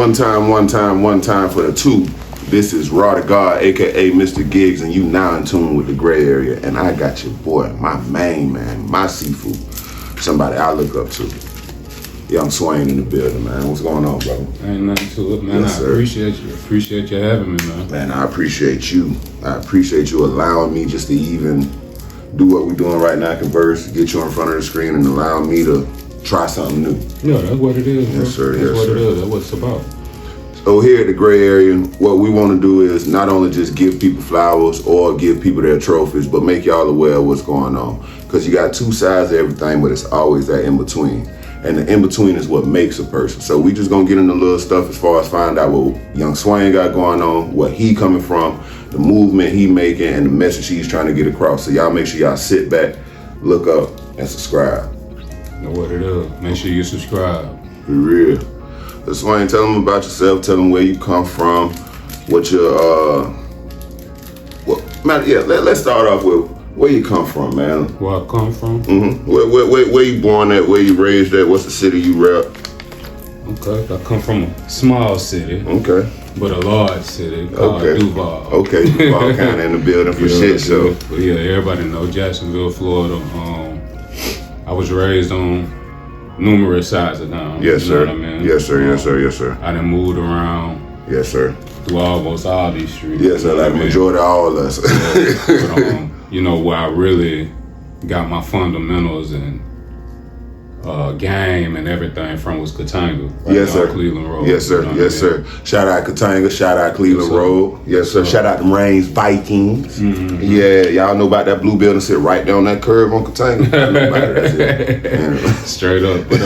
One time for the two. This is Raw to God, aka Mr. Giggs, and you now in tune with the gray area. And I got your boy, my main man, my seafood, somebody I look up to. Young Swain in the building, man. What's going on, brother? Ain't nothing to it, man. Yes, I appreciate you. Appreciate you having me, man. Man, I appreciate you. I appreciate you allowing me just to even do what we're doing right now, converse, get you in front of the screen, and allow me to try something new. Yeah, that's what it is, bro. Yes, sir. That's yes, what sir. it is. That's what it's about. So here at the gray area, what we want to do is not only just give people flowers or give people their trophies, but make y'all aware of what's going on. Because you got two sides of everything, but it's always that in between. And the in-between is what makes a person. So we just gonna get into little stuff as far as find out what Young Swain got going on, what he coming from, the movement he making, and the message he's trying to get across. So y'all make sure y'all sit back, look up, and subscribe. Know what it is. Make sure you subscribe. Be real. So Swain, tell them about yourself, tell them where you come from, what your, let's start off with where you come from, man. Where I come from? Mm-hmm. Where you born at? Where you raised at? What's the city you rep? Okay, I come from a small city. Okay. But a large city called Duval. Okay, Duval County in the building for shit show. But yeah, everybody know Jacksonville, Florida. I was raised on numerous sides of town. Yes, you know sir. what I mean? Yes, sir. Yes, sir. Yes, sir. I done moved around. Yes, sir. Through almost all these streets. Yes, sir. Like the majority of all of us. Yeah, but, you know, where I really got my fundamentals and game and everything from was Katanga. Right, yes, sir. Cleveland Road. Yes, sir. Yes, sir. Shout out Katanga. Shout out Cleveland Road. Yes, sir. Shout out the Reigns Vikings. Mm-hmm. Yeah, y'all know about that blue building sit right down that curve on Katanga. That's it. Straight up. But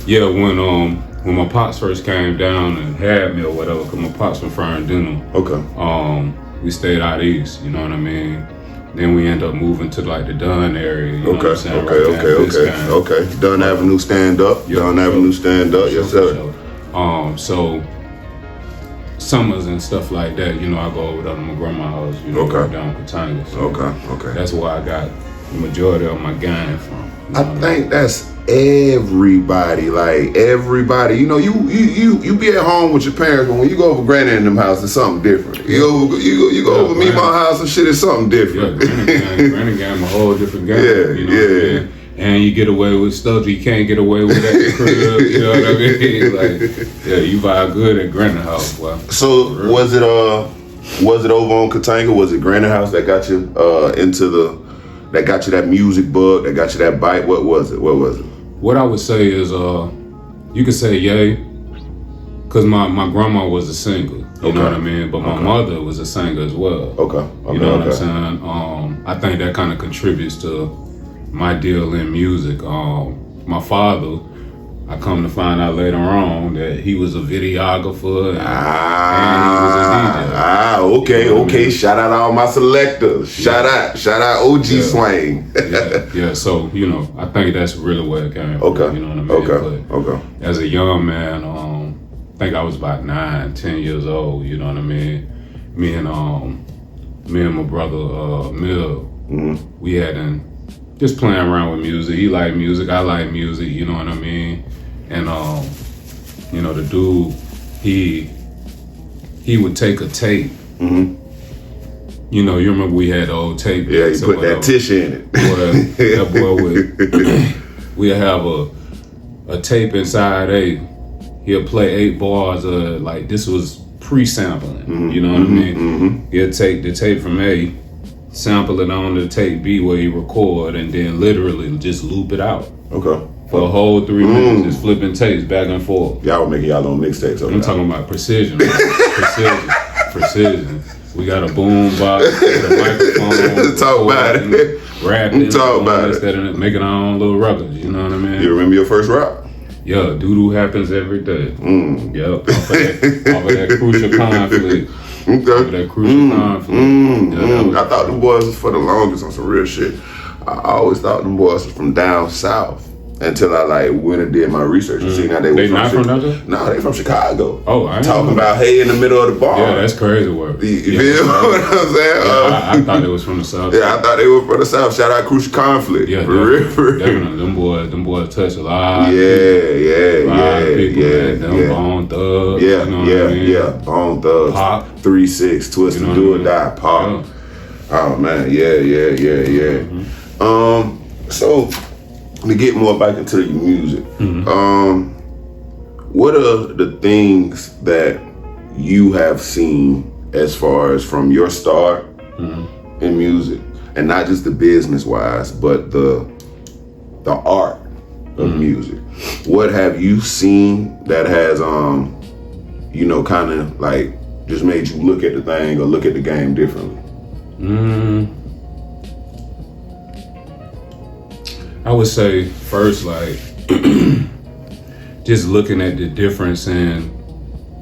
yeah, when my pops first came down and had me or whatever, because my pops from Fernandina. Okay. We stayed out east, you know what I mean? Then we end up moving to like the Dunn area. You know what I'm saying? Okay. Dunn Avenue stand up. Yeah, Dunn Avenue stand up. Yes, sir. So summers and stuff like that, you know, I go over there to my grandma's house, you know, down Katanga. So okay. That's where I got the majority of my gang from. I think that's everybody. Like everybody, you know, you be at home with your parents, but when you go over granny in them house, it's something different. You go over me, my house, and shit is something different. Yeah, granny gang, a whole different game. You know what I mean? And you get away with stuff you can't get away with at the crib. You know what I mean? Like, yeah, you vibe good at granny house. Well, so was it over on Katanga? Was it granny house that got you that got you that music bug, that got you that bite? What was it? What I would say is, you could say yay, because my grandma was a singer, you know what I mean? But my mother was a singer as well. You know what I'm saying? I think that kind of contributes to my deal in music. My father, I come to find out later on that he was a videographer and he was a DJ. Okay. Shout out all my selectors. Shout out OG Swain. Yeah. So, you know, I think that's really where it came from. You know what I mean? Okay. As a young man, I think I was about 9, 10 years old, you know what I mean? Me and my brother Mill, we had just playing around with music. He liked music, I like music, you know what I mean? And you know, the dude, he would take a tape. You know, you remember we had the old tape. Yeah, you put that tissue in it. That boy would we'd have a tape inside he'll play 8 bars of, like, this was pre-sampling, you know what I mean? He'll take the tape from A, sample it on the tape B where he record, and then literally just loop it out. For a whole 3 minutes, just flipping tapes back and forth. Y'all were making y'all own mixtapes over I'm talking about precision. Precision. We got a boom box, with a microphone. Talk about it. Rapping. Talk about it. Instead of making our own little records, you know what I mean? You remember your first rap? Yeah, doo-doo happens every day. Yep, off of that crucial conflict. I thought them boys was for the longest on some real shit. I always thought them boys was from down south. until I like went and did my research and seen how they were not from Chicago. No, they from Chicago. Oh, I talking about hey in the middle of the bar. Yeah, that's crazy work. You feel what I'm saying? Yeah, I thought they was from the South. Yeah, I thought they were from the South. Shout out Crucial Conflict. Yeah, definitely. Them boys touch a lot. Yeah. Them Bone Thugs. Yeah, Bone Thugs. Pop. 3-6, Twist and Do or Die. Pop. Yeah. Oh man, yeah. So to get more back into your music, what are the things that you have seen as far as from your start in music, and not just the business wise, but the art of music? What have you seen that has kind of like just made you look at the thing or look at the game differently? I would say first, like, just looking at the difference in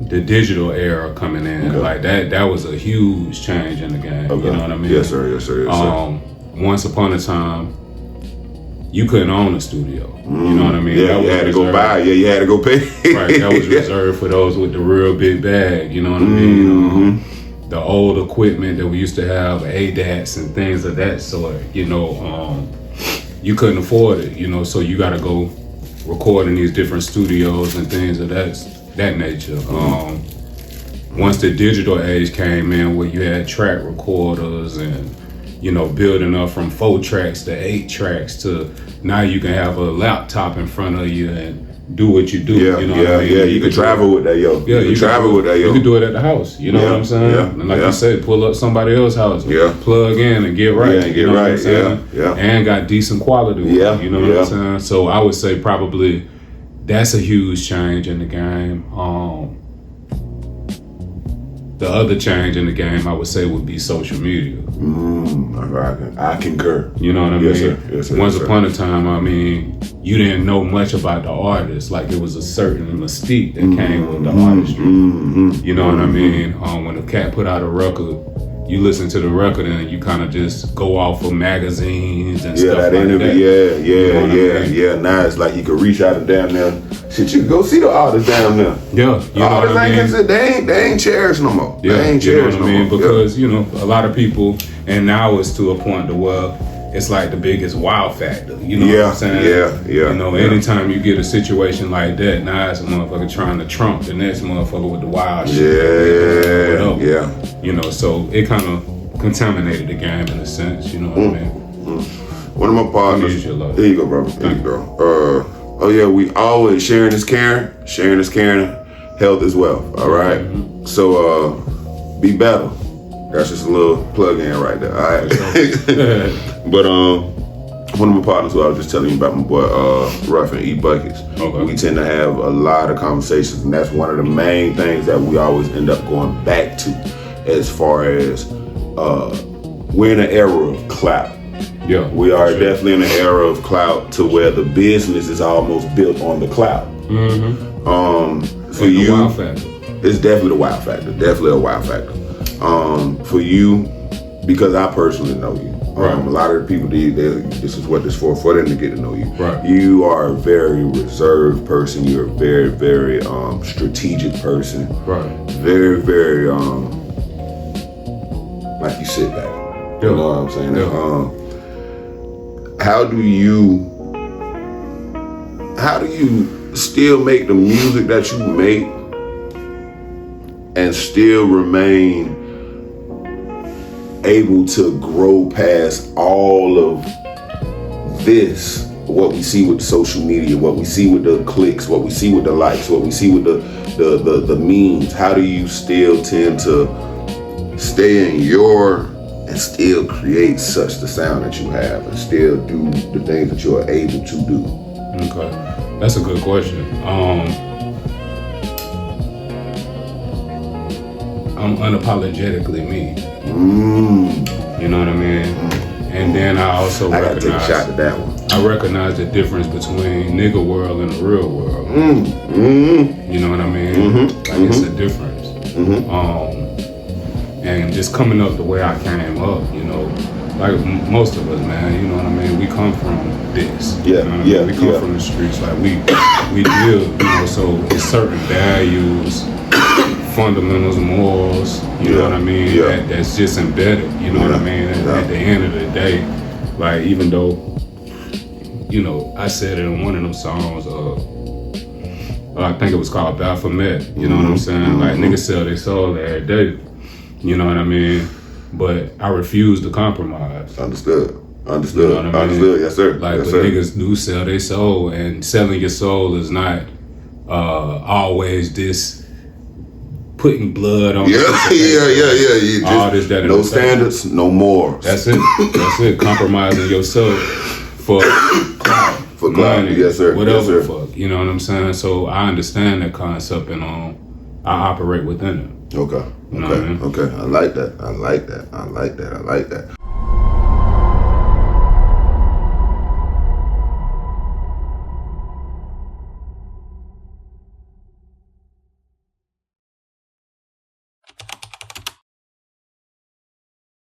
the digital era coming in, like that was a huge change in the game. You know what I mean? Yes, sir. Once upon a time, you couldn't own a studio. You know what I mean? Yeah, you had to go buy. Yeah, you had to go pay. Right, that was reserved for those with the real big bag. You know what I mean? The old equipment that we used to have, ADATs and things of that sort. You couldn't afford it. So you got to go record in these different studios and things of that nature. Once the digital age came in, where you had track recorders and building up from 4 tracks to 8 tracks to now you can have a laptop in front of you and do what you do. What I mean? You can travel with that, yo. Yeah, you can travel with that, yo. You can do it at the house. You know what I'm saying? Yeah, and like you said, pull up somebody else's house. Yeah. Plug in and get right. Yeah, and get right. Yeah. And got decent quality. Yeah. You know what I'm saying? So I would say probably that's a huge change in the game. The other change in the game, I would say, would be social media. I concur. You know what I mean? Yes, sir. Once upon a time, you didn't know much about the artist. Like, it was a certain mystique that came with the artistry. You know what I mean? When a cat put out a record, you listen to the record and you kind of just go off of magazines and stuff that like interview, that. Yeah. Now it's like you can reach out to damn near. Shit, you can go see the artist down there. Yeah, you know what I mean? They ain't cherished no more. Yeah, they ain't cherished no more. Because a lot of people, and now it's to a point to where it's like the biggest wow factor. You know what I'm saying? Yeah. Anytime you get a situation like that, now it's a motherfucker trying to trump the next motherfucker with the wild shit. Yeah. So it kind of contaminated the game in a sense. You know what I mean? One of my partners. There you go, brother. There you go. We always sharing is caring. Sharing is caring. Health is wealth. All right. So be better. That's just a little plug in right there. All right. But one of my partners who I was just telling you about, my boy Ruff and E Buckets. Okay. We tend to have a lot of conversations, and that's one of the main things that we always end up going back to, as far as we're in an era of clout. Yeah, we are definitely in an era of clout to where the business is almost built on the clout. For you, the wow factor. It's definitely the wow factor. Definitely a wow factor. For you, because I personally know you. A lot of the people, this is what this for them to get to know you. Right. You are a very reserved person. You're a very, very strategic person. Right. Very, very like you sit back. Yeah. You know what I'm saying? Yeah. How do you still make the music that you make and still remain able to grow past all of this, what we see with social media, what we see with the clicks, what we see with the likes, what we see with the memes? How do you still tend to stay in and still create such the sound that you have and still do the things that you are able to do? Okay, that's a good question. I'm unapologetically me. You know what I mean? And then I also gotta take a shot at that one. I recognize the difference between nigga world and the real world. You know what I mean? It's a difference. And just coming up the way I came up, a like most of us, man, you know what I mean? We come from this. Yeah, you know what I mean? We come from the streets. Like we deal, you know, so it's certain values, fundamentals, morals, you know what I mean? That's just embedded, you know what I mean? At the end of the day, like even though, you know, I said it in one of them songs, I think it was called Baphomet, you know what I'm saying? Like niggas sell their soul every day, you know what I mean? But I refuse to compromise. Understood, you know what I mean? Understood, yes sir. Like, yes, but sir. niggas do sell their soul, and selling your soul is not always this putting blood on Yeah. You all just, this, that, and no the standards, no morals. That's it. That's it. Compromising yourself for clout, money, yes sir. whatever yes, sir. the fuck. You know what I'm saying? So I understand that concept, and I operate within it. Okay. You know what I mean? Okay. I like that.